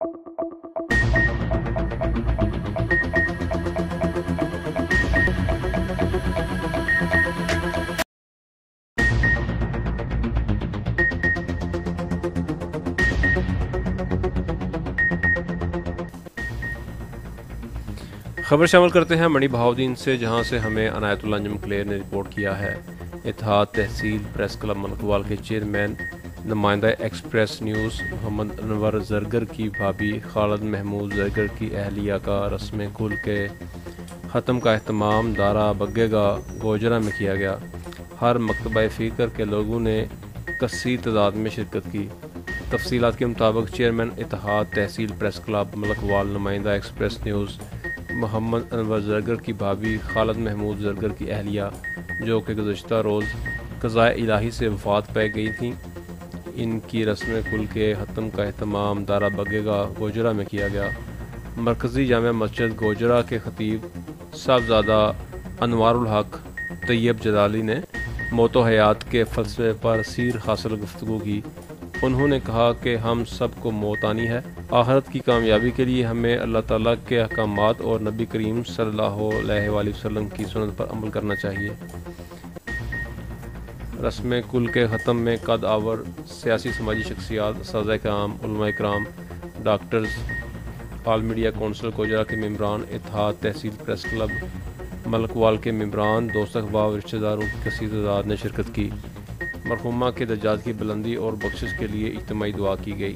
خبر شامل کرتے ہیں منی بہاؤدین سے، جہاں سے ہمیں عنایت اللہ انجم کلیر نے رپورٹ کیا ہے۔ اتحاد تحصیل پریس کلب ملکوال کے چیئرمین نمائندہ ایکسپریس نیوز محمد انور زرگر کی بھابھی خالد محمود زرگر کی اہلیہ کا رسم کل کے ختم کا اہتمام دارا بگیگا گوجرا میں کیا گیا۔ ہر مکتبہ فکر کے لوگوں نے کثیر تعداد میں شرکت کی۔ تفصیلات کے مطابق چیئرمین اتحاد تحصیل پریس کلب ملکوال نمائندہ ایکسپریس نیوز محمد انور زرگر کی بھابھی خالد محمود زرگر کی اہلیہ، جو کہ گزشتہ روز قضائے الہی سے وفات پا گئی تھیں، ان کی رسم کل کے ختم کا اہتمام دارا بگیگا گوجرا میں کیا گیا۔ مرکزی جامع مسجد گوجرا کے خطیب صاحبزادہ انوار الحق طیب جلالی نے موت و حیات کے فلسفے پر سیر حاصل گفتگو کی۔ انہوں نے کہا کہ ہم سب کو موت آنی ہے، آخرت کی کامیابی کے لیے ہمیں اللہ تعالیٰ کے احکامات اور نبی کریم صلی اللہ علیہ وآلہ وسلم کی سنت پر عمل کرنا چاہیے۔ رسم کل کے ختم میں قد آور سیاسی سماجی شخصیات، اساتذہ کرام، علماء کرام، ڈاکٹرز، آل میڈیا کونسل گوجرا کے ممبران، اتحاد تحصیل پریس کلب ملکوال کے ممبران، دوست احباب، رشتہ داروں کی کثیر تعداد نے شرکت کی۔ مرحومہ کے درجات کی بلندی اور بخشش کے لیے اجتماعی دعا کی گئی۔